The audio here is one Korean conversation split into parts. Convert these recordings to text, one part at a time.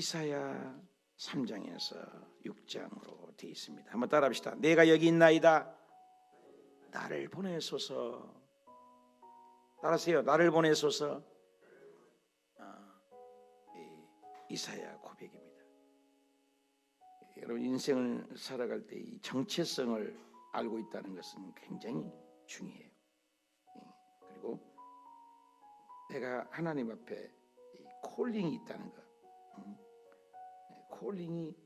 이사야 3장에서 6장으로 되어 있습니다. 한번 따라합시다. 내가 여기 있나이다. 나를 보내소서. 따라하세요. 나를 보내소서. 이사야 고백입니다. 여러분 인생을 살아갈 때 이 정체성을 알고 있다는 것은 굉장히 중요해요. 그리고 내가 하나님 앞에 콜링이 있다는 것, 콜링이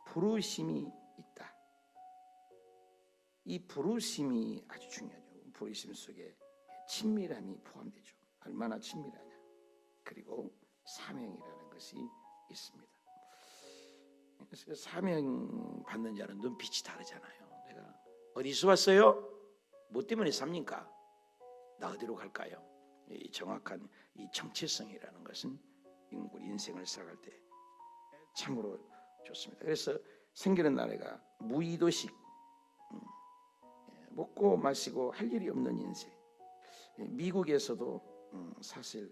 부르심이 있다. 이 부르심이 아주 중요하죠. 부르심 속에 친밀함이 포함되죠. 얼마나 친밀하냐. 그리고 사명이라는 것이 있습니다. 그래서 사명 받는 자는 눈빛이 다르잖아요. 내가 어디서 왔어요? 뭐 때문에 삽니까? 나 어디로 갈까요? 이 정확한 이 정체성이라는 것은 우리 인생을 살아갈 때 참으로 좋습니다. 그래서 생기는 나라가 무의도식, 먹고 마시고 할 일이 없는 인생. 미국에서도 사실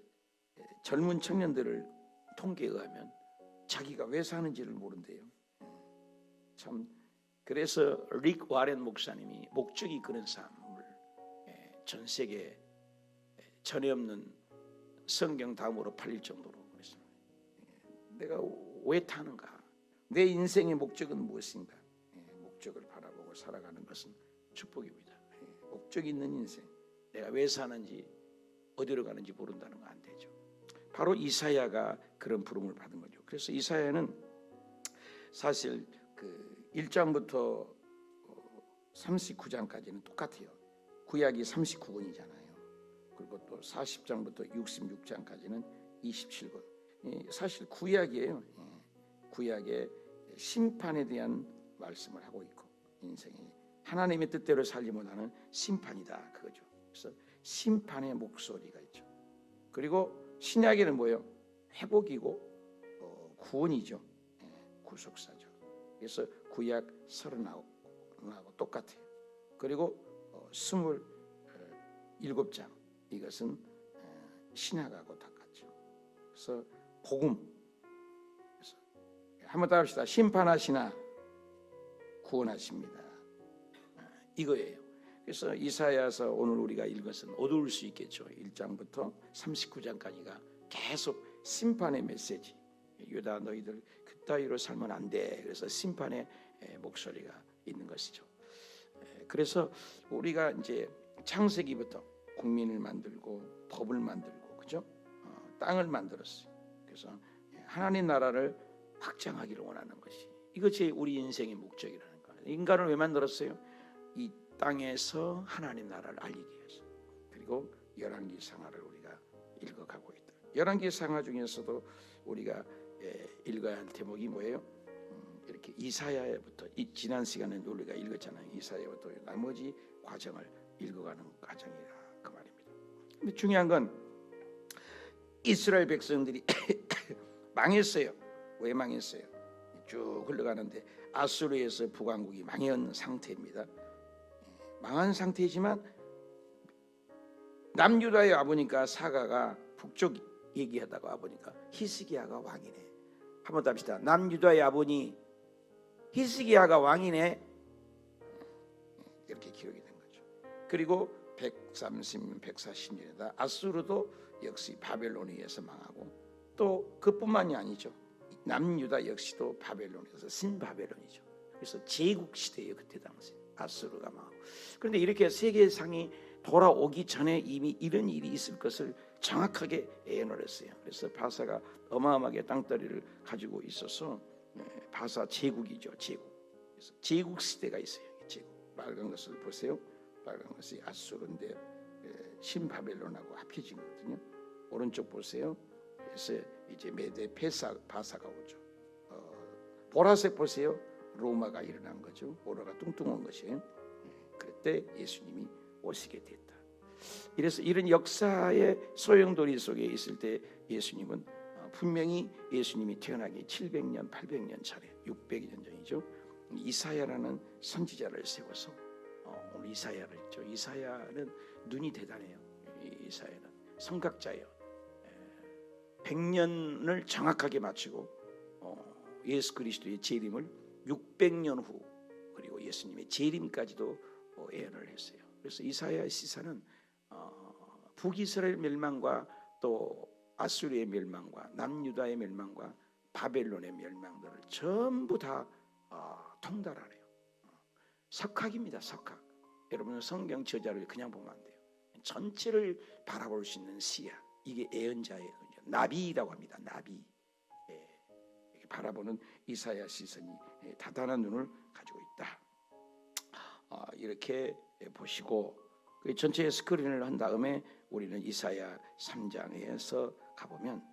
젊은 청년들을 통계에 의하면 자기가 왜 사는지를 모른대요. 참 그래서 릭 와렌 목사님이 목적이 그런 삶을 전 세계에 전에 없는 성경 다음으로 팔릴 정도로 그랬습니다. 내가 왜 타는가? 내 인생의 목적은 무엇인가? 목적을 바라보고 살아가는 것은 축복입니다. 목적이 있는 인생, 내가 왜 사는지 어디로 가는지 모른다는 거 안 되죠. 바로 이사야가 그런 부름을 받은 거죠. 그래서 이사야는 사실 그 1장부터 39장까지는 똑같아요. 구약이 39권이잖아요. 그리고 또 40장부터 66장까지는 27권. 사실 구약이에요. 구약의 심판에 대한 말씀을 하고 있고, 인생이 하나님의 뜻대로 살지 못하는 심판이다 그거죠. 그래서 심판의 목소리가 있죠. 그리고 신약에는 뭐예요? 회복이고 구원이죠. 구속사죠. 그래서 구약 39하고 똑같아요. 그리고 27장 이것은 신약하고 똑같죠. 그래서 복음. 그래서 한번 따라합시다. 심판하시나 구원하십니다. 이거예요. 그래서 이사야서 오늘 우리가 읽었은 어두울 수 있겠죠. 1장부터 39장까지가 계속 심판의 메시지. 유다 너희들 그따위로 살면 안 돼. 그래서 심판의 목소리가 있는 것이죠. 그래서 우리가 이제 창세기부터 국민을 만들고 법을 만들고 그죠? 땅을 만들었어요. 그래서 하나님 나라를 확장하기를 원하는 것이 이것이 우리 인생의 목적이라는 거예요. 인간을 왜 만들었어요? 이 땅에서 하나님 나라를 알리기 위해서. 그리고 열왕기 상하를 우리가 읽어가고 있다. 열왕기 상하 중에서도 우리가 읽어야 할 대목이 뭐예요? 이렇게 이사야부터 지난 시간에 우리가 읽었잖아요. 이사야부터 나머지 과정을 읽어가는 과정이라 그 말입니다. 근데 중요한 건 이스라엘 백성들이 망했어요. 왜 망했어요? 쭉 흘러가는데 아수르에서 북왕국이 망한 상태입니다. 망한 상태이지만 남유다에 와보니까 사가가 북쪽 얘기하다가 와보니까 히스기야가 왕이네. 한번 더 합시다. 남유다에 와보니 히스기야가 왕이네. 이렇게 기록이 된 거죠. 그리고 130년, 140년이다. 아수르도 역시 바벨론에 의해서 망하고 또 그뿐만이 아니죠. 남유다 역시도 바벨론에서 신바벨론이죠. 그래서 제국 시대예요. 그때 당시 아수르가 망하고. 그런데 이렇게 세계상이 돌아오기 전에 이미 이런 일이 있을 것을 정확하게 예언을 했어요. 그래서 바사가 어마어마하게 땅덩이를 가지고 있어서 바사 제국이죠. 제국. 그래서 제국 시대가 있어요. 제국. 빨간 것을 보세요. 빨간 것이 아수르인데 신바벨론하고 합해진 거거든요. 오른쪽 보세요. 그래서 이제 메데 바사가 오죠. 보라색 보세요. 로마가 일어난 거죠. 오라가 뚱뚱한 것이에요. 그때 예수님이 오시게 됐다. 이래서 이런 역사의 소용돌이 속에 있을 때 예수님은 분명히 예수님이 태어나기 700년, 800년 전에 600년 전이죠. 이사야라는 선지자를 세워서 오늘 이사야를 했죠. 이사야는 눈이 대단해요. 이사야는 성각자예요. 100년을 정확하게 마치고 예수 그리스도의 재림을 600년 후 그리고 예수님의 재림까지도 예언을 했어요. 그래서 이사야 시사는 북이스라엘 멸망과 또 아수르의 멸망과 남유다의 멸망과 바벨론의 멸망들을 전부 다 통달하래요. 석학입니다. 석학. 여러분은 성경 저자를 그냥 보면 안 돼요. 전체를 바라볼 수 있는 시야. 이게 예언자의 나비라고 합니다. 나비. 이렇게 바라보는 이사야 시선이 다단한 눈을 가지고 있다. 이렇게 보시고 전체 스크린을 한 다음에 우리는 이사야 3장에서 가보면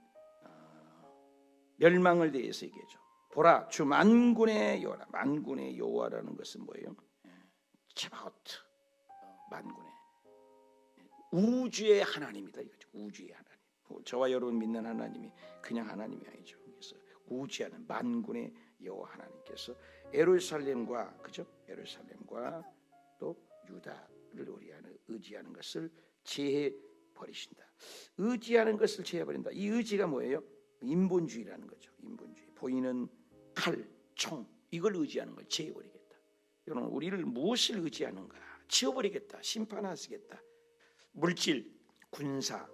멸망을 대해서 얘기하죠. 보라, 주 만군의 여호와. 만군의 여호와라는 것은 뭐예요? 체바오트, 만군의 우주의 하나님이다 이거죠. 우주의 하나님. 저와 여러분 믿는 하나님이 그냥 하나님이 아니죠. 그래서 우주하는 만군의 여호와 하나님께서 예루살렘과 그죠? 예루살렘과 또 유다를 의지하는 것을 제해 버리신다. 의지하는 것을 제해 버린다. 이 의지가 뭐예요? 인본주의라는 거죠. 인본주의. 보이는 칼, 총 이걸 의지하는 걸 제해 버리겠다. 여러분 우리를 무엇을 의지하는가? 치워 버리겠다. 심판하시겠다. 물질, 군사,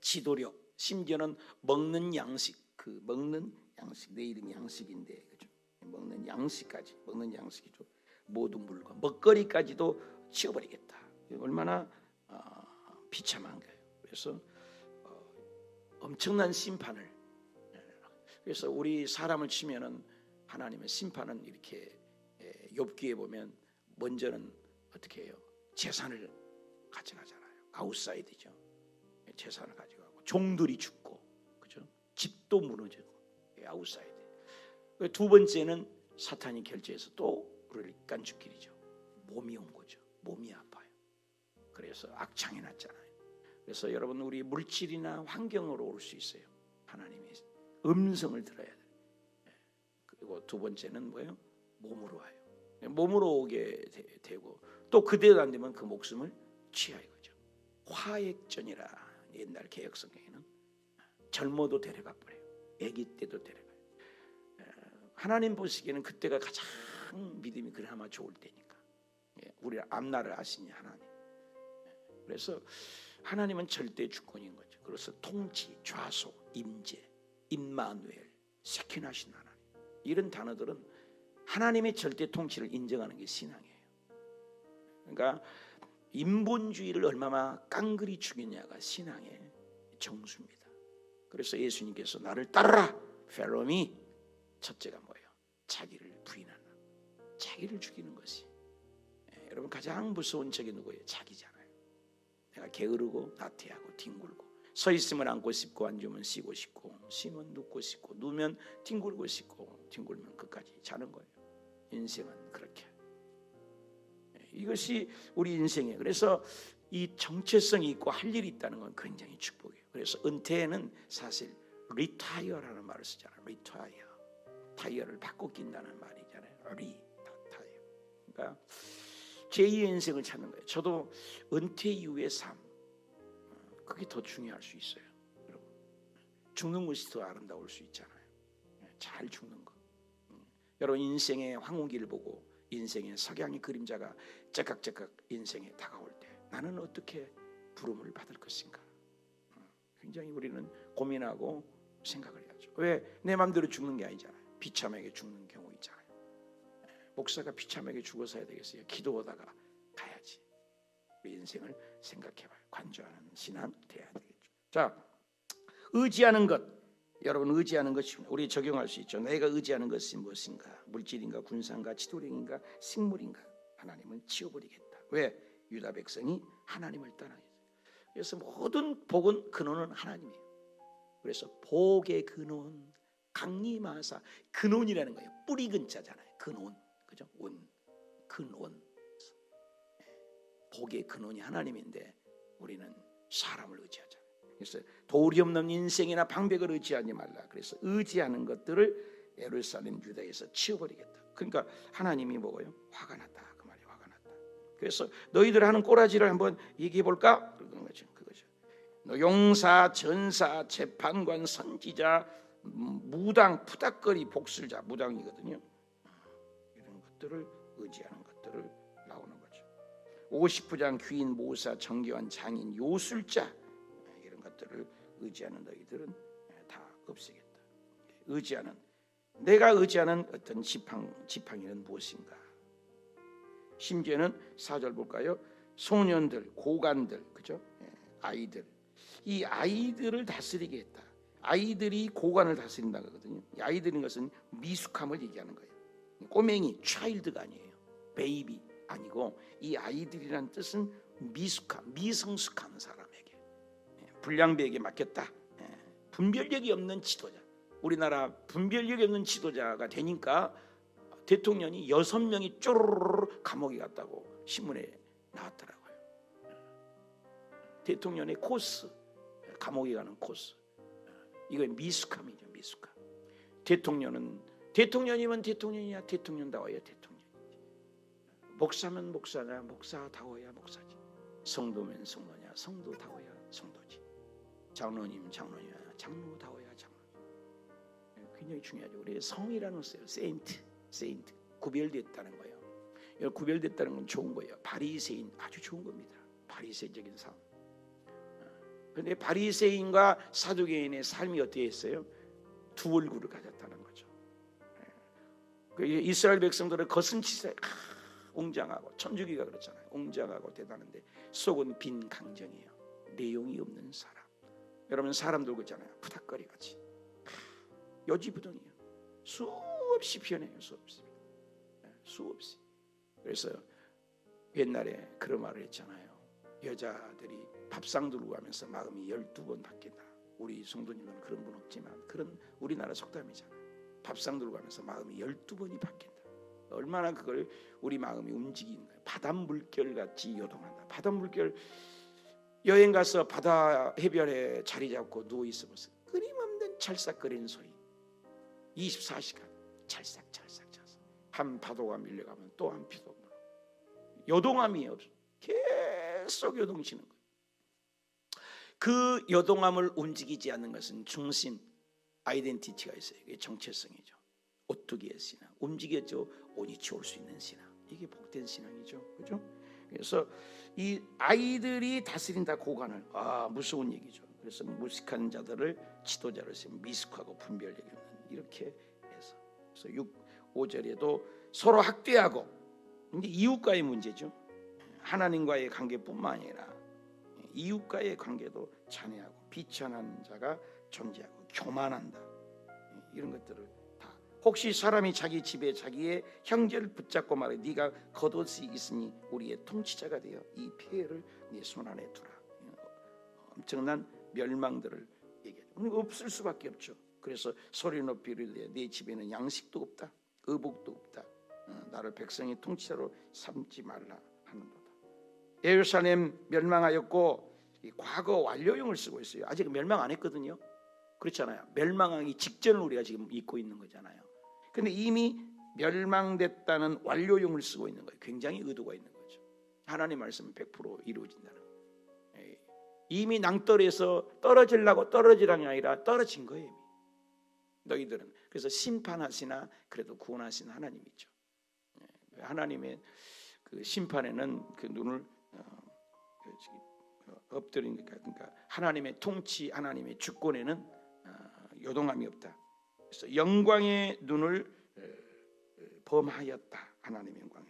지도력, 심지어는 먹는 양식. 그 먹는 양식, 내 이름이 양식인데 그죠? 먹는 양식까지, 먹는 양식이죠. 모든 물건, 먹거리까지도 치워버리겠다. 얼마나 비참한가요? 그래서 엄청난 심판을. 그래서 우리 사람을 치면은 하나님의 심판은 이렇게 욥기에 보면 먼저는 어떻게 해요? 재산을 가져가잖아요. 아웃사이드죠. 재산을 가져가고 종들이 죽고, 그죠? 집도 무너지고, 아웃사이드. 두 번째는 사탄이 결제해서 또 우리를 깐죽길이죠. 몸이 온 거죠. 몸이 아파요. 그래서 악창이 났잖아요. 그래서 여러분 우리 물질이나 환경으로 올 수 있어요. 하나님의 음성을 들어야 돼요. 그리고 두 번째는 뭐예요? 몸으로 와요. 몸으로 오게 되고 또 그대로 안 되면 그 목숨을 취하는 거죠. 화액전이라 옛날 개혁성경에는 젊어도 데려가 버려요. 아기 때도 데려가요. 하나님 보시기에는 그때가 가장 믿음이 그나마 좋을 때니까. 우리 앞날을 아시니 하나님. 그래서 하나님은 절대 주권인 거죠. 그래서 통치, 좌속, 임재, 임마누엘, 세키나신 하나님. 이런 단어들은 하나님의 절대 통치를 인정하는 게 신앙이에요. 그러니까 인본주의를 얼마나 깡그리 죽이냐가 신앙의 정수입니다. 그래서 예수님께서 나를 따르라, follow me. 첫째가 뭐예요? 자기를 부인하는, 자기를 죽이는 것이. 여러분 가장 무서운 적이 누구예요? 자기잖아요. 내가 게으르고 나태하고 뒹굴고 서 있으면 앉고 싶고 앉으면 쉬고 싶고 쉬면 눕고 싶고 누우면 뒹굴고 싶고 뒹굴면 끝까지 자는 거예요. 인생은 그렇게. 이것이 우리 인생이에요. 그래서 이 정체성이 있고 할 일이 있다는 건 굉장히 축복이에요. 그래서 은퇴는 사실 retire라는 말을 쓰잖아요. retire. 타이어를 바꿔 낀다는 말이잖아요. retire. 그러니까 제2의 인생을 찾는 거예요. 저도 은퇴 이후의 삶, 그게 더 중요할 수 있어요. 여러분, 죽는 것이 더 아름다울 수 있잖아요. 잘 죽는 거. 여러분 인생의 황혼기를 보고 인생의 석양의 그림자가 째깍째깍 인생에 다가올 때 나는 어떻게 부름을 받을 것인가. 굉장히 우리는 고민하고 생각을 해야죠. 왜? 내 마음대로 죽는 게 아니잖아요. 비참하게 죽는 경우 있잖아요. 목사가 비참하게 죽어서 해야 되겠어요? 기도하다가 가야지. 우리 인생을 생각해봐요. 관조하는 신앙 돼야 되겠죠. 자, 의지하는 것. 여러분 의지하는 것이 우리 적용할 수 있죠. 내가 의지하는 것이 무엇인가? 물질인가, 군사인가, 지도력인가, 식물인가? 하나님을 치워버리겠다. 왜? 유다 백성이 하나님을 떠나겠어요. 그래서 모든 복은 근원은 하나님이에요. 그래서 복의 근원, 강림하사, 근원이라는 거예요. 뿌리 근자잖아요. 근원, 그죠? 원, 근원. 복의 근원이 하나님인데 우리는 사람을 의지하잖아요. 그래서 도리 없는 인생이나 방백을 의지하지 말라. 그래서 의지하는 것들을 예루살렘 유다에서 치워버리겠다. 그러니까 하나님이 뭐예요? 화가 났다. 그 말이 화가 났다. 그래서 너희들 하는 꼬라지를 한번 얘기해 볼까? 그런 거죠. 그거죠. 용사, 전사, 재판관, 선지자, 무당, 푸닥거리, 복술자, 무당이거든요. 이런 것들을 의지하는 것들을 나오는 거죠. 50부장, 귀인, 모사, 정교한, 장인, 요술자, 이런 것들을 의지하는 너희들은 다 없애겠다. 내가 의지하는 어떤 지팡이는 무엇인가? 심지어는 4절 볼까요? 소년들, 고관들, 그죠? 아이들, 이 아이들을 다스리게 했다. 아이들이 고관을 다스린다는 거거든요. 이 아이들인 것은 미숙함을 얘기하는 거예요. 꼬맹이, 차일드가 아니에요. 베이비 아니고, 이 아이들이란 뜻은 미숙함, 미성숙한 사람에게, 불량배에게 맡겼다. 분별력이 없는 지도자. 우리나라 분별력이 없는 지도자가 되니까 대통령이 6명이 쪼르르 감옥에 갔다고 신문에 나왔더라고요. 대통령의 코스, 감옥에 가는 코스. 이거 미숙함이죠, 미숙함. 대통령이면 대통령이야, 대통령다워야 대통령이지. 목사면 목사냐, 목사다워야 목사지. 성도면 성도냐, 성도다워야 성도지. 장로님 장로냐, 장로다워야 장로지. 굉장히 중요하죠. 우리 성이라는 것은 세인트, 구별됐다는 거예요. 구별됐다는 건 좋은 거예요. 바리새인 아주 좋은 겁니다. 바리새적인 삶. 그런데 바리새인과 사두개인의 삶이 어떻게 했어요? 두 얼굴을 가졌다는 거죠. 이스라엘 백성들을 거슴치세 웅장하고, 천주교가 그렇잖아요. 웅장하고 대단한데 속은 빈 강정이에요. 내용이 없는 사람. 여러분 사람들 그렇잖아요. 푸닥거리같이 여지부동이에요. 수없이 변해요. 수없이. 그래서 옛날에 그런 말을 했잖아요. 여자들이 밥상 들고 가면서 마음이 12번 바뀐다. 우리 성도님은 그런 분 없지만 그런 우리나라 속담이잖아요. 밥상 들고 가면서 마음이 12번이 바뀐다. 얼마나 그걸 우리 마음이 움직이는 거예요. 바닷물결 같이 요동한다. 바닷물결, 여행 가서 바다 해변에 자리 잡고 누워 있으면서 끊임없는 찰싹거리는 소리, 24시간 찰싹 한 파도가 밀려가면 또 한 파도, 요동함이 없어. 계속 요동치는 거예요. 그 요동함을 움직이지 않는 것은 중심, 아이덴티티가 있어요. 이게 정체성이죠. 오뚜기의 신앙, 움직여져 온이치 올 수 있는 신앙, 이게 복된 신앙이죠. 그죠? 그래서 이 아이들이 다스린다 고관을, 무서운 얘기죠. 그래서 무식한 자들을 지도자로 세우고 미숙하고 분별력이 없는, 이렇게 해서. 그래서 5절에도 서로 학대하고, 이제 이웃과의 문제죠. 하나님과의 관계뿐만 아니라 이웃과의 관계도 잔해하고, 비천한 자가 존재하고, 교만한다. 이런 것들을 다. 혹시 사람이 자기 집에 자기의 형제를 붙잡고 말해, 네가 겉옷이 있으니 우리의 통치자가 되어 이 폐해를 네 손안에 두라. 엄청난 멸망들을 얘기하죠. 없을 수밖에 없죠. 그래서 소리 높이 이르되 네 집에는 양식도 없다, 의복도 없다. 나를 백성의 통치자로 삼지 말라 하는도다. 예루살렘 멸망하였고, 이 과거 완료형을 쓰고 있어요. 아직 멸망 안 했거든요. 그렇잖아요. 멸망하기 직전을 우리가 지금 잊고 있는 거잖아요. 근데 이미 멸망됐다는 완료형을 쓰고 있는 거예요. 굉장히 의도가 있는 거죠. 하나님 말씀은 100% 이루어진다는 거예요. 이미 낭떠러에서 떨어지려고 떨어지는 게 아니라 떨어진 거예요. 이미. 너희들은. 그래서 심판하시나 그래도 구원하신 하나님이죠. 하나님의 그 심판에는 그 눈을 엎드리니까, 그러니까 하나님의 통치, 하나님의 주권에는 요동함이 없다. 그래서 영광의 눈을 범하였다. 하나님의 영광을.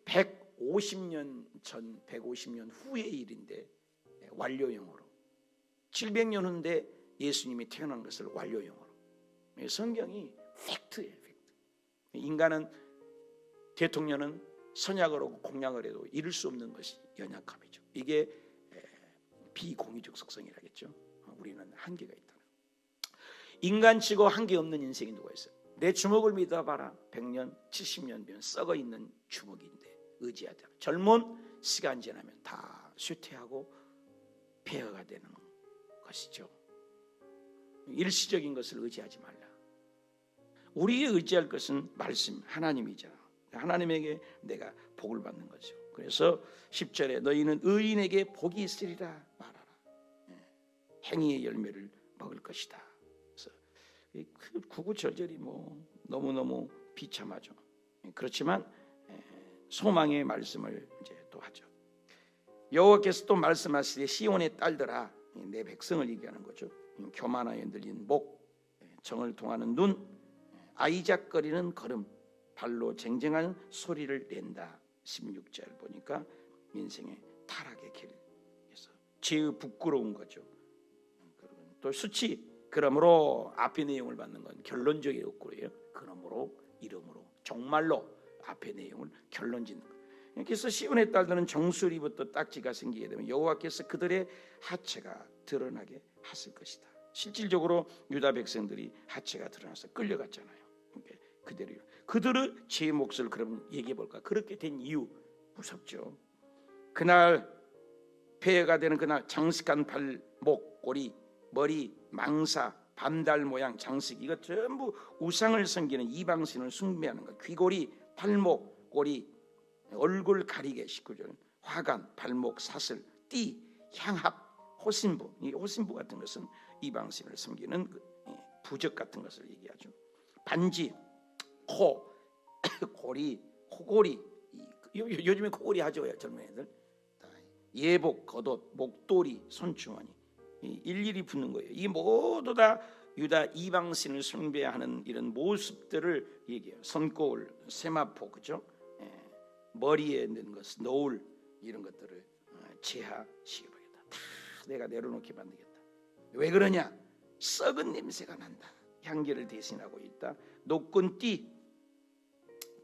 150년 전, 150년 후의 일인데 완료형으로. 700년 후인데 예수님이 태어난 것을 완료형으로. 성경이 팩트예요. 팩트. 인간은, 대통령은 선약을 하고 공약을 해도 이룰 수 없는 것이 연약함이죠. 이게 비공의적 속성이라겠죠. 우리는 한계가 있다. 인간치고 한계 없는 인생이 누가 있어요? 내 주먹을 믿어봐라. 100년, 70년 면 썩어 있는 주먹인데 의지하자. 젊은 시간 지나면 다 쇠퇴하고 폐허가 되는 것이죠. 일시적인 것을 의지하지 말라. 우리가 의지할 것은 말씀, 하나님이잖아. 하나님에게 내가 복을 받는 거죠. 그래서 10절에 너희는 의인에게 복이 있으리라 말하라. 행위의 열매를 먹을 것이다. 그래서 구구절절이 너무너무 비참하죠. 그렇지만 소망의 말씀을 이제 또 하죠. 여호와께서 또 말씀하시되 시온의 딸들아, 내 백성을 얘기하는 거죠. 교만하여 늘린 목, 정을 통하는 눈, 아이작거리는 걸음, 발로 쟁쟁한 소리를 낸다. 16절 보니까 인생의 타락의 길에서 죄의 부끄러운 거죠. 또 수치, 그러므로 앞의 내용을 받는 건 결론적인 욕구예요. 그러므로, 이름으로, 정말로 앞의 내용을 결론짓는 것. 그래서 시온의 딸들은 정수리부터 딱지가 생기게 되면 여호와께서 그들의 하체가 드러나게 하실 것이다. 실질적으로 유다 백성들이 하체가 드러나서 끌려갔잖아요. 그대로 그들의 제 몫을 그럼 얘기해 볼까? 그렇게 된 이유 무섭죠. 그날 폐해가 되는 그날 장식한 발목, 꼬리, 머리, 망사, 반달 모양 장식, 이거 전부 우상을 섬기는 이방신을 숭배하는 것. 귀고리, 팔목, 꼬리, 얼굴 가리개 19절, 화관, 발목, 사슬, 띠, 향합, 호신부. 이 호신부 같은 것은 이방신을 섬기는 부적 같은 것을 얘기하죠. 반지, 코, 고리, 코고리. 요즘에 코고리 하죠, 젊은 애들. 예복, 겉옷, 목도리, 손주머니, 일일이 붙는 거예요. 이 모두 다 유다 이방신을 숭배하는 이런 모습들을 얘기해요. 손거울, 세마포, 그죠? 머리에 넣는 것, 노을, 이런 것들을 제하시켜버렸다. 다 내가 내려놓게 만들겠다. 왜 그러냐? 썩은 냄새가 난다. 향기를 대신하고 있다. 높은 띠,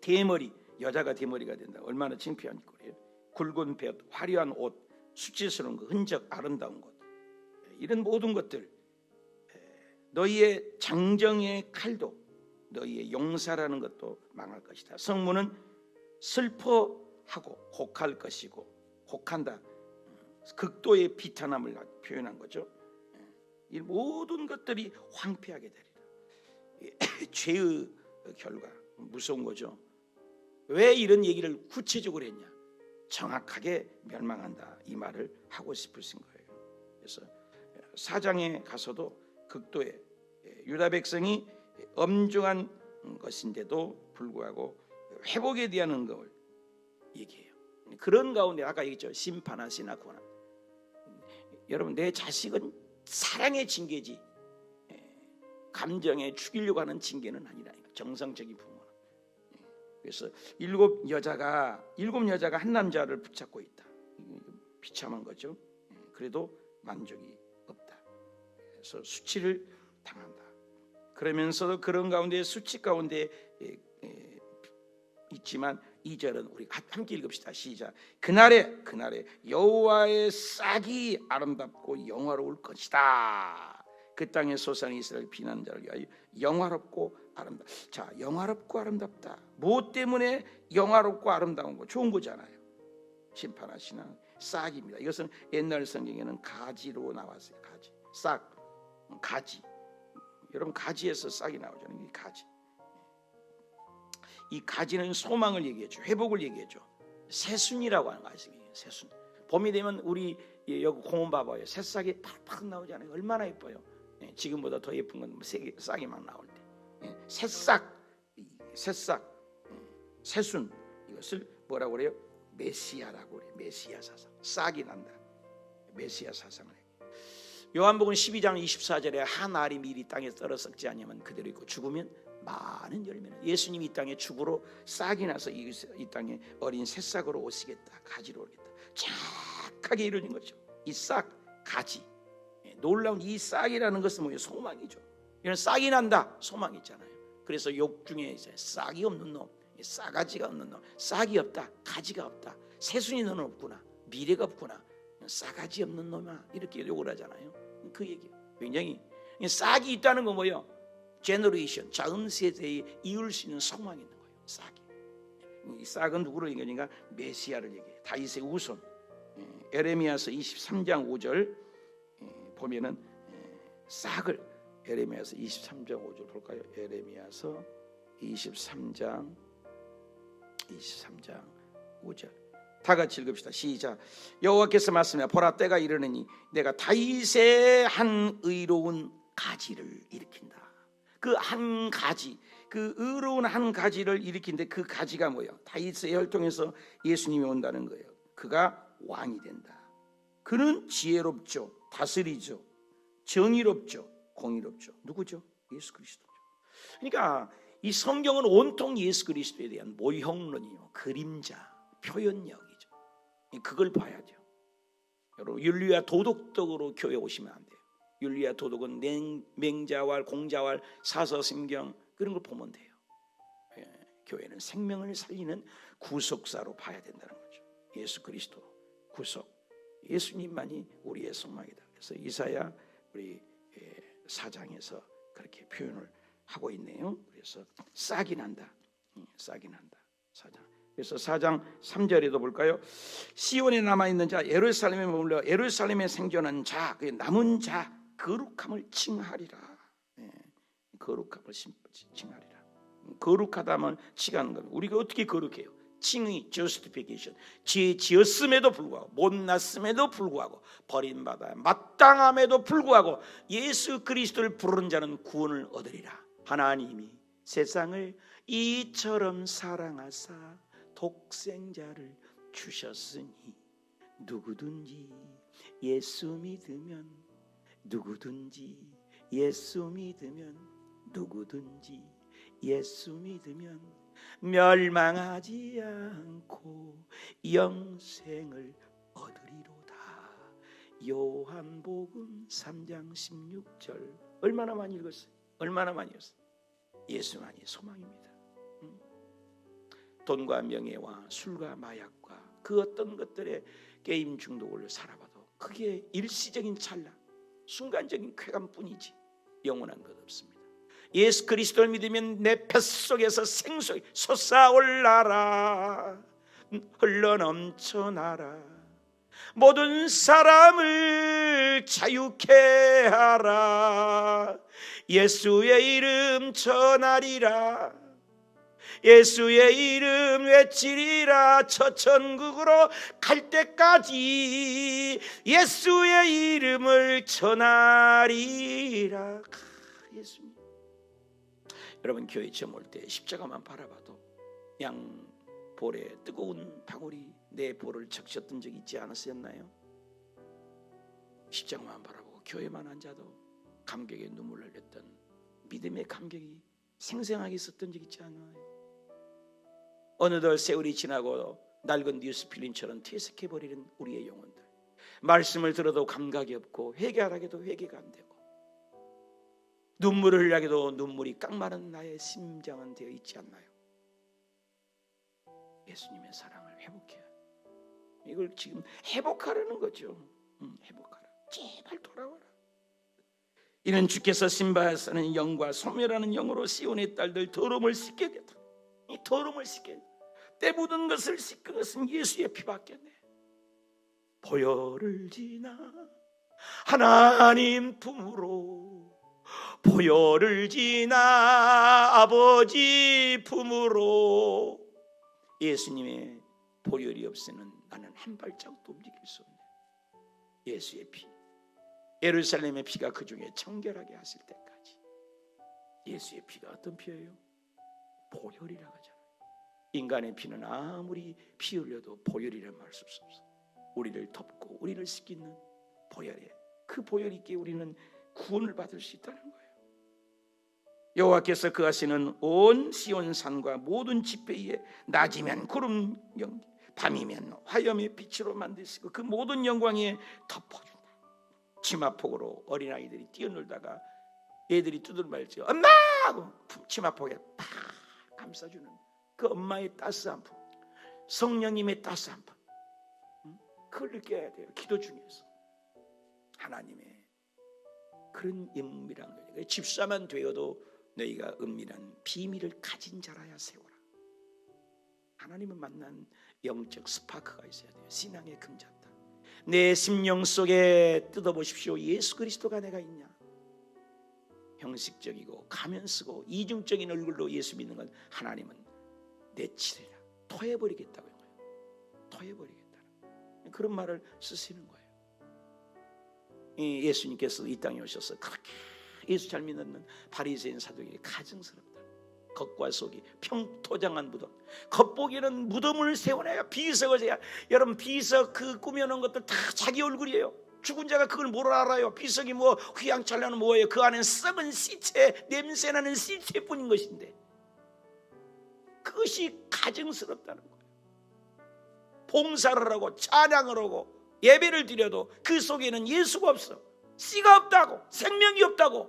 대머리, 여자가 대머리가 된다. 얼마나 창피한 거예요. 굵은 배, 화려한 옷, 수치스러운 것, 흔적, 아름다운 것, 이런 모든 것들, 너희의 장정의 칼도, 너희의 용사라는 것도 망할 것이다. 성문은 슬퍼하고 혹할 것이고, 혹한다, 극도의 비탄함을 표현한 거죠. 이 모든 것들이 황폐하게 되리라. 죄의 결과, 무서운 거죠. 왜 이런 얘기를 구체적으로 했냐? 정확하게 멸망한다, 이 말을 하고 싶으신 거예요. 그래서 4장에 가서도 극도의 유다 백성이 엄중한 것인데도 불구하고 회복에 대한 응급을 얘기해요. 그런 가운데 아까 얘기했죠. 심판하시나 고난. 여러분, 내 자식은 사랑의 징계지 감정에 죽이려고 하는 징계는 아니라니까. 정상적인 부모는. 그래서 일곱 여자가 한 남자를 붙잡고 있다. 비참한 거죠. 그래도 만족이 없다. 그래서 수치를 당한다. 그러면서도 그런 가운데 수치 가운데 있지만 2절은 우리 함께 읽읍시다. 시작. 그날에 여호와의 싹이 아름답고 영화로울 것이다. 그 땅에 솟아난 이스라엘 피난 자를 위하여 영화롭고 아름답다. 자, 영화롭고 아름답다. 무엇 때문에 영화롭고 아름다운 거? 좋은 거잖아요. 심판하시는 싹입니다. 이것은 옛날 성경에는 가지로 나왔어요. 가지, 싹, 가지. 여러분, 가지에서 싹이 나오잖아요. 이 가지. 이 가지는 소망을 얘기해줘, 회복을 얘기해줘. 새순이라고 하는 거 아시겠어요? 새순. 봄이 되면 우리 여기 공원 봐봐요. 새싹이 팍팍 나오잖아요. 얼마나 예뻐요. 지금보다 더 예쁜 건 싹이 막 나올 때. 새싹, 새순, 이것을 뭐라고 그래요? 메시아라고 그래요. 메시아 사상. 싹이 난다. 메시아 사상을 해요. 요한복음 12장 24절에 한 알이 미리 땅에 떨어 썩지 않으면 그대로 있고 죽으면 많은 열매는. 예수님이 이 땅에 죽으로 싹이 나서 이 땅에 어린 새싹으로 오시겠다. 가지로 오겠다. 정확하게 이루어진 거죠. 이 싹, 가지. 놀라운 이 싹이라는 것은 뭐예요? 소망이죠. 이런 싹이 난다, 소망이 있잖아요. 그래서 욕 중에 이제 싹이 없는 놈, 싸가지가 없는 놈, 싹이 없다, 가지가 없다, 새순이 너는 없구나, 미래가 없구나, 싸가지 없는 놈아, 이렇게 욕을 하잖아요. 그 얘기예요. 굉장히 싹이 있다는 건 뭐예요? 제너레이션, 다음 세대에 이을 수 있는 소망이 있는 거예요. 싹이. 이 싹은 누구를 얘기하니까 메시아를 얘기해요. 다윗의 우손. 에레미야서 23장 5절 보면은 싹을, 에레미야서 23장 5절 볼까요? 에레미야서 23장 5절. 다 같이 읽읍시다. 시작. 여호와께서 말씀하시되 보라 때가 이르느니 내가 다윗의 한 의로운 가지를 일으킨다. 그 한 가지, 그 의로운 한 가지를 일으킨데 그 가지가 뭐예요? 다윗의 혈통에서 예수님이 온다는 거예요. 그가 왕이 된다. 그는 지혜롭죠, 다스리죠, 정의롭죠, 공의롭죠. 누구죠? 예수 그리스도죠. 그러니까 이 성경은 온통 예수 그리스도에 대한 모형론이요, 그림자, 표현력이죠. 그걸 봐야죠. 여러분, 윤리와 도덕적으로 교회 오시면 안 돼요. 윤리와 도덕은 맹자왈, 공자왈, 사서신경 그런 걸 보면 돼요. 교회는 생명을 살리는 구속사로 봐야 된다는 거죠. 예수 그리스도 구속, 예수님만이 우리의 소망이다. 그래서 이사야 우리 4장에서 그렇게 표현을 하고 있네요. 그래서 싹이 난다. 싹이 난다. 4장. 그래서 4장 3절에도 볼까요? 시온에 남아있는 자, 예루살렘에 머물러 예루살렘에 생존한 자, 그 남은 자 거룩함을 칭하리라. 거룩함을 칭하리라. 거룩하다면 칭하는 겁니다. 우리가 어떻게 거룩해요? 칭의, justification. 죄 지었음에도 불구하고, 못났음에도 불구하고, 버림받아 마땅함에도 불구하고 예수 그리스도를 부르는 자는 구원을 얻으리라. 하나님이 세상을 이처럼 사랑하사 독생자를 주셨으니 누구든지 예수 믿으면, 누구든지 예수 믿으면, 누구든지 예수 믿으면 멸망하지 않고 영생을 얻으리로다. 요한복음 3장 16절. 얼마나 많이 읽었어요? 얼마나 많이 읽었어요? 예수만이 소망입니다. 돈과 명예와 술과 마약과 그 어떤 것들의 게임 중독을 살아봐도 그게 일시적인 찰나, 순간적인 쾌감뿐이지 영원한 것 없습니다. 예수 그리스도를 믿으면 내 뱃속에서 생수가 솟아올라라, 흘러넘쳐나라, 모든 사람을 자유케 하라. 예수의 이름 전하리라, 예수의 이름 외치리라. 저 천국으로 갈 때까지 예수의 이름을 전하리라. 예수님. 여러분, 교회 처음 올 때 십자가만 바라봐도 양 볼에 뜨거운 방울이 내 볼을 적셨던 적이 있지 않았었나요? 십자가만 바라보고 교회만 앉아도 감격의 눈물을 흘렸던 믿음의 감격이 생생하게 있었던 적 있지 않아요? 어느덧 세월이 지나고 낡은 뉴스필름처럼 퇴색해버리는 우리의 영혼들, 말씀을 들어도 감각이 없고 회개하라게도 회개가 안 되고 눈물을 흘려도 눈물이 깡마른 나의 심장은 되어 있지 않나요? 예수님의 사랑을 회복해야, 이걸 지금 회복하라는 거죠. 회복하라. 제발 돌아와라. 이는 주께서 신바사는 영과 소멸하는 영으로 시온의 딸들 더러움을 씻겠다. 이 더러움을 씻게, 때 묻은 것을 씻은 것은 예수의 피밖에 없네. 보혈을 지나 하나님 품으로, 보혈을 지나 아버지 품으로. 예수님의 보혈이 없이는 나는 한 발짝도 움직일 수 없네. 예수의 피, 예루살렘의 피가 그 중에 청결하게 하실 때까지. 예수의 피가 어떤 피예요? 보혈이라고 하잖아요. 인간의 피는 아무리 피 흘려도 보혈이란 말 수 없어. 우리를 덮고 우리를 씻기는 보혈에, 그 보혈 있기에 우리는 구원을 받을 수 있다는 거예요. 여호와께서 그하시는 온 시온산과 모든 지폐에 낮이면 구름 연기, 밤이면 화염의 빛으로 만드시고 그 모든 영광에 덮어준다. 치마폭으로 어린아이들이 뛰어놀다가 애들이 두들말지 엄마 하고 치마폭에 팍 감싸주는 그 엄마의 따스한 품, 성령님의 따스한 품, 그걸 느껴야 돼요. 기도 중에서 하나님의 그런 은밀한 거예요. 집사만 되어도 너희가 은밀한 비밀을 가진 자라야 세워라. 하나님을 만난 영적 스파크가 있어야 돼요. 신앙의 금잔다. 내 심령 속에 뜯어보십시오. 예수 그리스도가 내가 있냐? 형식적이고 가면 쓰고 이중적인 얼굴로 예수 믿는 건 하나님은 내치리라, 토해버리겠다고 해요. 토해버리겠다. 그런 말을 쓰시는 거예요. 예수님께서 이 땅에 오셔서 그렇게 예수 잘 믿는 바리새인 사두개인이 가증스럽다. 겉과 속이 평토장한 무덤, 겉보기에는 무덤을 세워놔야 비석을 세야. 여러분, 비석 그 꾸며놓은 것들 다 자기 얼굴이에요. 죽은 자가 그걸 뭘 알아요? 비석이 뭐 휘황찬란은 뭐예요? 그 안엔 썩은 시체, 냄새나는 시체뿐인 것인데 그것이 가증스럽다는 거예요. 봉사를 하고 찬양을 하고 예배를 드려도 그 속에는 예수가 없어. 씨가 없다고, 생명이 없다고,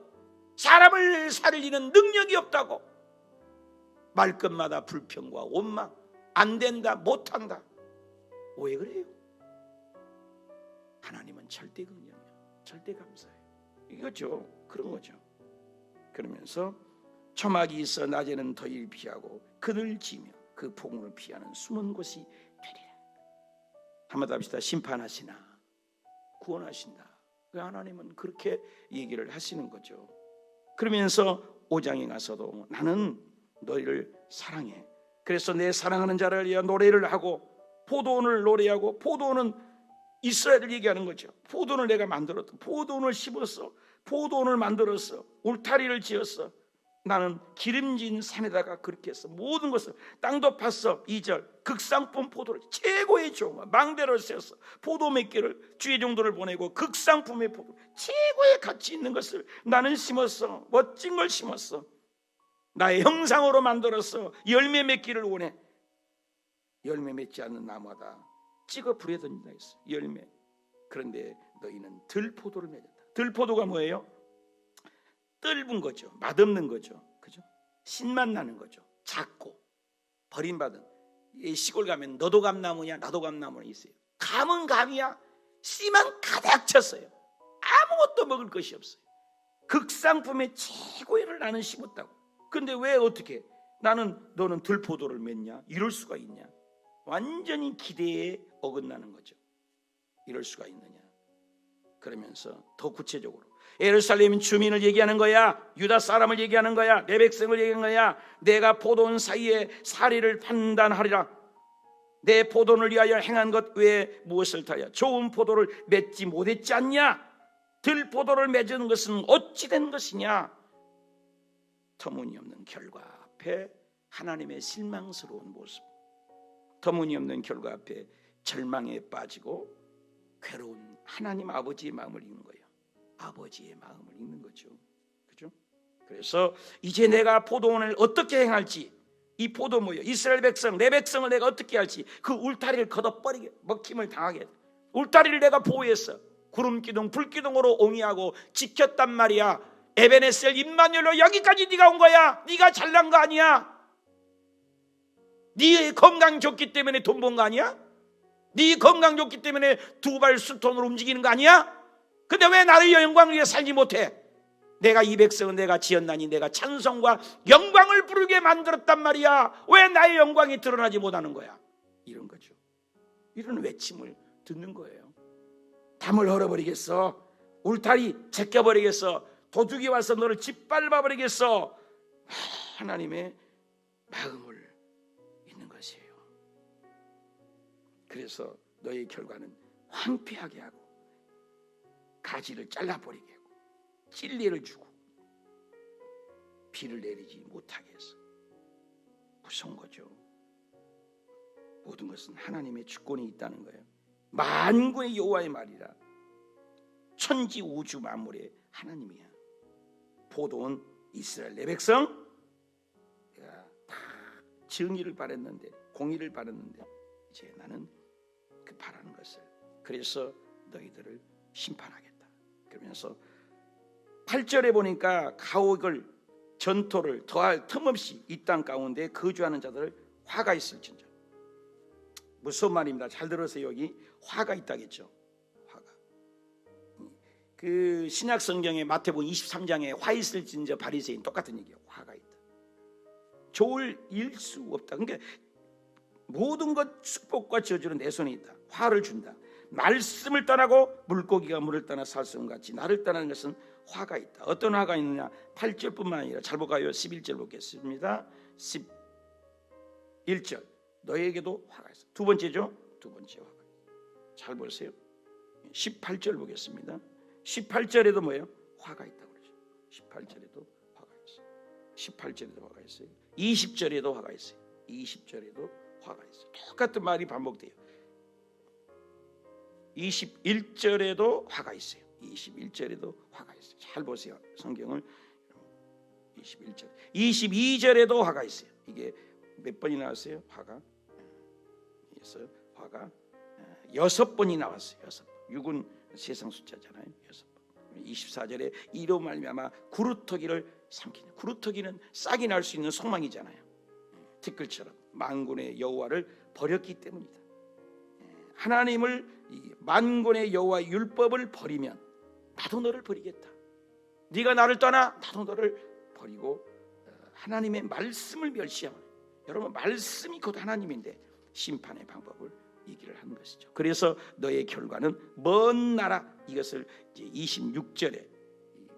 사람을 살리는 능력이 없다고. 말끝마다 불평과 원망, 안 된다, 못한다. 왜 그래요? 하나님은 절대 긍정이에요. 절대 감사해요. 이거죠. 그런 거죠. 그러면서 초막이 있어 낮에는 더위를 피하고 그늘 지며 그 폭풍을 피하는 숨은 곳이 되리라. 한마디 합시다. 심판하시나 구원하신다. 하나님은 그렇게 얘기를 하시는 거죠. 그러면서 5장에 가서도 나는 너희를 사랑해. 그래서 내 사랑하는 자를 위하여 노래를 하고, 포도원을 노래하고, 포도원은 이스라엘을 얘기하는 거죠. 포도원을 내가 만들었다. 포도원을 심었어. 포도원을 만들었어. 울타리를 지었어. 나는 기름진 산에다가 그렇게 했어. 모든 것을 땅도 팠어. 2절 극상품 포도를 최고의 종아 망대를 세웠어. 포도 몇 개를 주의 종들을 보내고 극상품의 포도 최고의 가치 있는 것을 나는 심었어. 멋진 걸 심었어. 나의 형상으로 만들었어. 열매 맺기를 원해. 열매 맺지 않는 나무마다 찍어 불에 던진다 했어. 열매. 그런데 너희는 들포도를 맺었다. 들포도가 뭐예요? 떫은 거죠. 맛없는 거죠. 그죠? 신맛 나는 거죠. 작고 버림받은. 이 시골 가면 너도 감나무냐 나도 감나무냐 있어요. 감은 감이야. 씨만 가득 찼어요. 아무것도 먹을 것이 없어요. 극상품의 최고의를 나는 심었다고. 근데 왜 어떻게 너는 들포도를 맺냐? 이럴 수가 있냐? 완전히 기대에 어긋나는 거죠. 이럴 수가 있느냐? 그러면서 더 구체적으로 예루살렘 주민을 얘기하는 거야. 유다 사람을 얘기하는 거야. 내 백성을 얘기하는 거야. 내가 포도원 사이에 사리를 판단하리라. 내 포도원을 위하여 행한 것 외에 무엇을 타야 좋은 포도를 맺지 못했지 않냐? 들포도를 맺은 것은 어찌 된 것이냐? 터무니없는 결과 앞에 하나님의 실망스러운 모습, 터무니없는 결과 앞에 절망에 빠지고 괴로운 하나님 아버지의 마음을 읽는 거예요. 아버지의 마음을 읽는 거죠. 그죠? 그래서 이제 내가 포도원을 어떻게 행할지, 이 포도 뭐예요? 이스라엘 백성, 내 백성을 내가 어떻게 할지, 그 울타리를 걷어버리게, 먹힘을 당하게. 울타리를 내가 보호했어. 구름기둥, 불기둥으로 옹이하고 지켰단 말이야. 에베네셀 임마누엘로 여기까지 네가 온 거야. 네가 잘난 거 아니야. 네 건강 좋기 때문에 돈 번 거 아니야? 네 건강 좋기 때문에 두 발 수톤으로 움직이는 거 아니야? 근데 왜 나의 영광을 위해 살지 못해? 내가 이 백성은 내가 지었나니 내가 찬송과 영광을 부르게 만들었단 말이야. 왜 나의 영광이 드러나지 못하는 거야? 이런 거죠. 이런 외침을 듣는 거예요. 담을 헐어버리겠어. 울타리 제껴버리겠어. 도둑이 와서 너를 짓밟아버리겠어. 하나님의 마음을 있는 것이에요. 그래서 너의 결과는 황폐하게 하고 가지를 잘라버리게 하고 찔레를 주고 비를 내리지 못하게 해서 무서운 거죠. 모든 것은 하나님의 주권이 있다는 거예요. 만군의 여호와의 말이라. 천지 우주 만물의 하나님이야. 포도원 이스라엘 내 백성, 내가 다 정의를 바랬는데, 공의를 바랬는데 이제 나는 그 바라는 것을, 그래서 너희들을 심판하겠다. 그러면서 8절에 보니까 가옥을 전토를 더할 틈 없이 이 땅 가운데 거주하는 자들을 화가 있을진저. 무슨 말입니다. 잘 들으세요. 여기 화가 있다겠죠. 화가. 그 신약 성경의 마태복음 23장에 화 있을진저 바리새인 똑같은 얘기예요. 화가 있다. 좋을 일 수 없다. 그러니까 모든 것 축복과 저주는 내 손에 있다. 화를 준다. 말씀을 떠나고 물고기가 물을 떠나 살수는 같이 나를 떠나는 것은 화가 있다. 어떤 화가 있느냐? 8절뿐만 아니라 잘 볼까요? 11절 보겠습니다. 11절 너에게도 화가 있어. 두 번째죠. 두 번째 화가 있어요. 잘 보세요. 18절 보겠습니다. 18절에도 뭐예요? 화가 있다고 그러죠. 18절에도 화가 있어요. 18절에도 화가 있어요. 20절에도 화가 있어요. 20절에도 화가 있어요. 똑같은 말이 반복돼요. 21절에도 화가 있어요. 21절에도 화가 있어요. 잘 보세요. 성경을. 21절. 22절에도 화가 있어요. 이게 몇 번이 나왔어요? 화가. 그래서 화가 6번이 나왔어요. 6번. 6은 세상 숫자잖아요. 6번. 24절에 이로 말미암아 구루터기를 삼키는. 구루터기는 싹이 날 수 있는 소망이잖아요. 티끌처럼 만군의 여호와를 버렸기 때문이다. 하나님을 만군의 여호와의 율법을 버리면 나도 너를 버리겠다. 네가 나를 떠나 나도 너를 버리고 하나님의 말씀을 멸시하면, 여러분 말씀이 곧 하나님인데 심판의 방법을 얘기를 하는 것이죠. 그래서 너의 결과는 먼 나라, 이것을 이제 26절에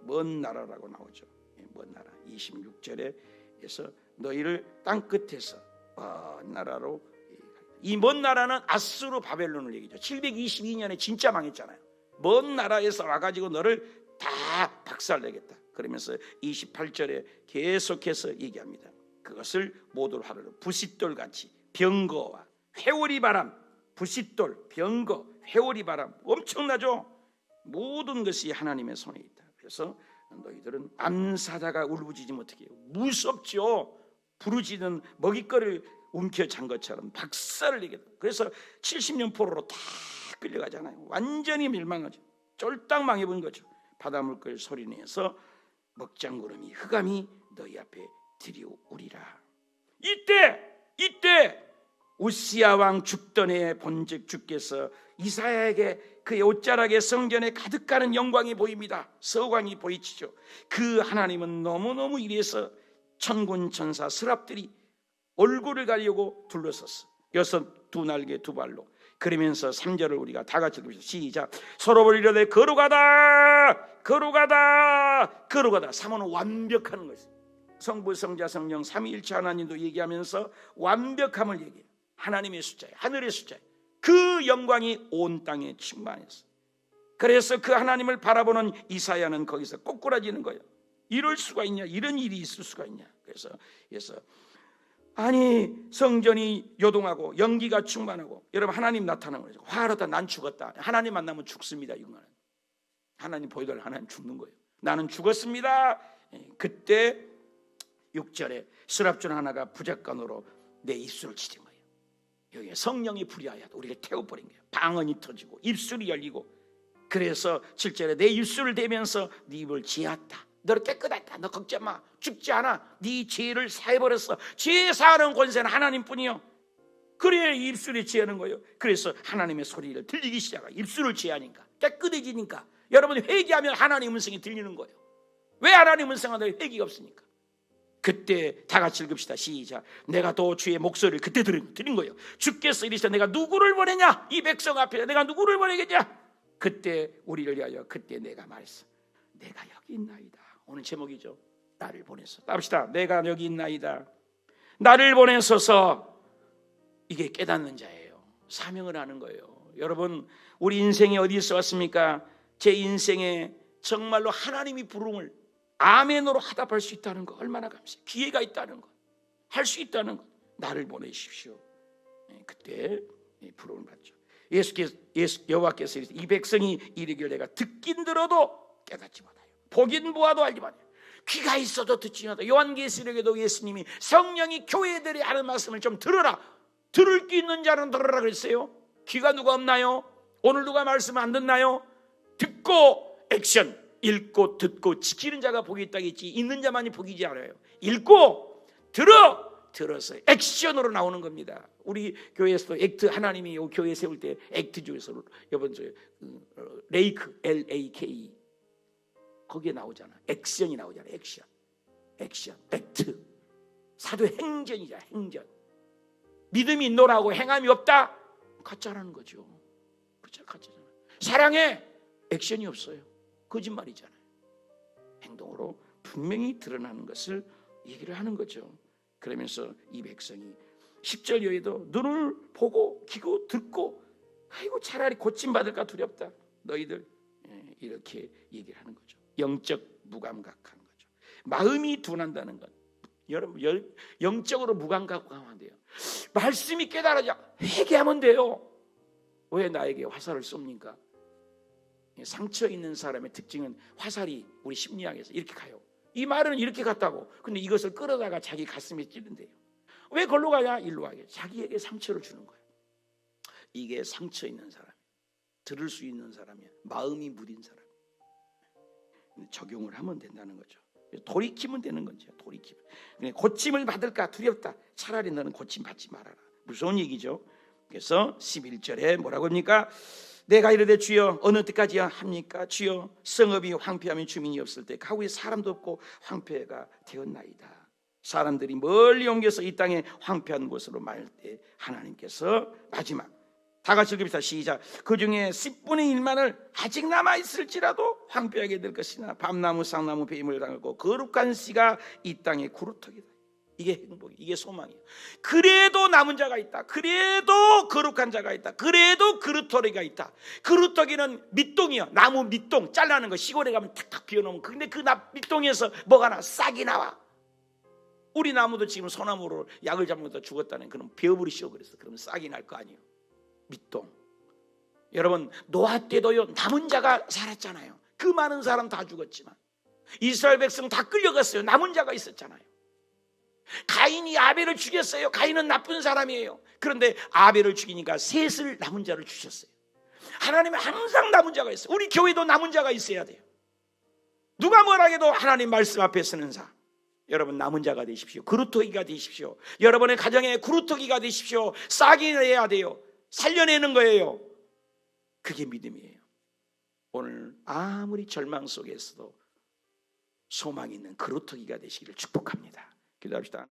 먼 나라라고 나오죠. 먼 나라 26절에서 너희를 땅 끝에서 먼 나라로, 이 먼 나라는 아수르 바벨론을 얘기죠. 722년에 진짜 망했잖아요. 먼 나라에서 와가지고 너를 다 박살내겠다. 그러면서 28절에 계속해서 얘기합니다. 그것을 모두 하루로 부싯돌 같이 병거와 회오리 바람, 부싯돌, 병거, 회오리 바람, 엄청나죠? 모든 것이 하나님의 손에 있다. 그래서 너희들은 암사자가 울부짖지 못하게 해요. 무섭죠. 부르짖는 먹잇거리를 움켜챈 것처럼 박살을 내게 돼. 그래서 70년 포로로 다 끌려가잖아요. 완전히 멸망하죠. 쫄딱 망해본 거죠. 바닷물결 소리내서 먹장구름이 흑암이 너희 앞에 들이오리라. 이때 우시야 왕 죽던 해에 본즉 주께서 이사야에게 그의 옷자락에 성전에 가득하는 영광이 보입니다. 서광이 보이시죠. 그 하나님은 너무너무 이래서 천군 천사 스랍들이 얼굴을 가리려고 둘러섰어. 여섯 두 날개 두 발로. 그러면서 3절을 우리가 다 같이 읽읍시다. 시작. 서로 이르되 거룩하다 거룩하다 거룩하다. 3어는 완벽한 것이, 성부 성자 성령 삼위일체 하나님도 얘기하면서 완벽함을 얘기해요. 하나님의 숫자예요. 하늘의 숫자예요. 그 영광이 온 땅에 충만했어. 그래서 그 하나님을 바라보는 이사야는 거기서 꼬꾸라지는 거예요. 이럴 수가 있냐, 이런 일이 있을 수가 있냐. 그래서 아니 성전이 요동하고 연기가 충만하고, 여러분 하나님 나타나는 거죠. 화하다 난 죽었다. 하나님 만나면 죽습니다. 이거는 하나님 보이더라. 하나님 죽는 거예요. 나는 죽었습니다. 그때 6절에 스랍존 하나가 부적간으로 내 입술을 치는 거예요. 여기 성령이 불이하여 우리를 태워버린 거예요. 방언이 터지고 입술이 열리고, 그래서 7절에 내 입술을 대면서 네 입을 지었다. 너를 깨끗했다. 너 걱정 마. 죽지 않아. 네 죄를 사해버렸어. 죄 사하는 권세는 하나님뿐이요. 그래야 입술이 지하는 거예요. 그래서 하나님의 소리를 들리기 시작해. 입술을 지하니까 깨끗해지니까. 여러분이 회개하면 하나님 음성이 들리는 거예요. 왜 하나님 음성하는데 회개가 없으니까. 그때 다 같이 읽읍시다. 시작. 내가 또 주의 목소리를 그때 들은 거예요. 주께서 이르시되 내가 누구를 보내냐? 이 백성 앞에 내가 누구를 보내겠냐? 그때 우리를 위하여 그때 내가 말했어. 내가 여기 있나이다. 오늘 제목이죠. 나를 보내서. 따봅시다. 내가 여기 있나이다. 나를 보내소서. 이게 깨닫는 자예요. 사명을 하는 거예요. 여러분 우리 인생이 어디서 왔습니까? 제 인생에 정말로 하나님이 부름을 아멘으로 하답할 수 있다는 거 얼마나 감사해요. 기회가 있다는 거, 할 수 있다는 거. 나를 보내십시오. 그때 부름을 받죠. 여호와께서 이 백성이 이르기를 내가 듣긴 들어도 깨닫지 못하여, 보긴 보아도 알지 못하여, 귀가 있어도 듣지 못하여. 요한계시록에도 예수님이 성령이 교회들이 하는 말씀을 좀 들어라, 들을 게 있는 자는 들어라 그랬어요. 귀가 누가 없나요? 오늘 누가 말씀 안 듣나요? 듣고 액션. 읽고 듣고 지키는 자가 복이 있다겠지. 있는 자만이 복이지 않아요. 읽고 들어서 액션으로 나오는 겁니다. 우리 교회에서도 액트, 하나님이 교회 세울 때 액트 중에서 이번 주에 레이크 LAK 거기에 나오잖아. 액션이 나오잖아. 액션, 액트. 사도행전이잖아. 행전. 믿음이 있노라고 행함이 없다? 가짜라는 거죠. 가짜잖아. 사랑해. 액션이 없어요. 거짓말이잖아요. 행동으로 분명히 드러나는 것을 얘기를 하는 거죠. 그러면서 이 백성이 10절 이후에도 눈을 보고 귀고 듣고 아이고 차라리 고침받을까 두렵다. 너희들 이렇게 얘기를 하는 거죠. 영적 무감각한 거죠. 마음이 둔한다는 것. 여러분 영적으로 무감각하면 돼요. 말씀이 깨달아져 회개하면 돼요. 왜 나에게 화살을 쏩니까? 상처 있는 사람의 특징은 화살이 우리 심리학에서 이렇게 가요. 이 말은 이렇게 갔다고. 근데 이것을 끌어다가 자기 가슴에 찌른대요. 왜 걸로 가냐? 일로 가게. 자기에게 상처를 주는 거예요. 이게 상처 있는 사람, 들을 수 있는 사람이야. 마음이 무딘 사람. 적용을 하면 된다는 거죠. 돌이키면 되는 거죠. 돌이키면. 고침을 받을까 두렵다. 차라리 너는 고침 받지 말아라. 무서운 얘기죠. 그래서 11절에 뭐라고 합니까? 내가 이르되 주여 어느 때까지야 합니까? 주여 성읍이 황폐하면 주민이 없을 때 가구에 사람도 없고 황폐가 되었나이다. 사람들이 멀리 옮겨서 이 땅에 황폐한 곳으로 말 때 하나님께서 마지막 다 같이 읽읍시다. 시작. 그 중에 10분의 1만을 아직 남아있을지라도 황폐하게 될 것이나 밤나무 쌍나무 배임을 당하고 거룩한 씨가 이 땅에 구루터기다. 이게 행복이, 이게 소망이에요. 그래도 남은 자가 있다. 그래도 거룩한 자가 있다. 그래도 그루터기가 있다. 그루터기는 밑동이요. 나무 밑동 잘라는 거 시골에 가면 탁탁 비워놓으면 근데 그 밑동에서 뭐가 나? 싹이 나와. 우리 나무도 지금 소나무로 약을 잡으면서 죽었다는 그런 베어버리시오 그랬어. 그러면 싹이 날 거 아니에요. 밑동. 여러분 노아 때도요 남은 자가 살았잖아요. 그 많은 사람 다 죽었지만 이스라엘 백성 다 끌려갔어요. 남은 자가 있었잖아요. 가인이 아벨을 죽였어요. 가인은 나쁜 사람이에요. 그런데 아벨을 죽이니까 셋을 남은 자를 주셨어요. 하나님은 항상 남은 자가 있어요. 우리 교회도 남은 자가 있어야 돼요. 누가 뭐라 해도 하나님 말씀 앞에 서는 자. 여러분 남은 자가 되십시오. 그루터기가 되십시오. 여러분의 가정에 그루터기가 되십시오. 싹이 내야 돼요. 살려내는 거예요. 그게 믿음이에요. 오늘 아무리 절망 속에서도 소망 있는 그루터기가 되시기를 축복합니다. 기도합시다.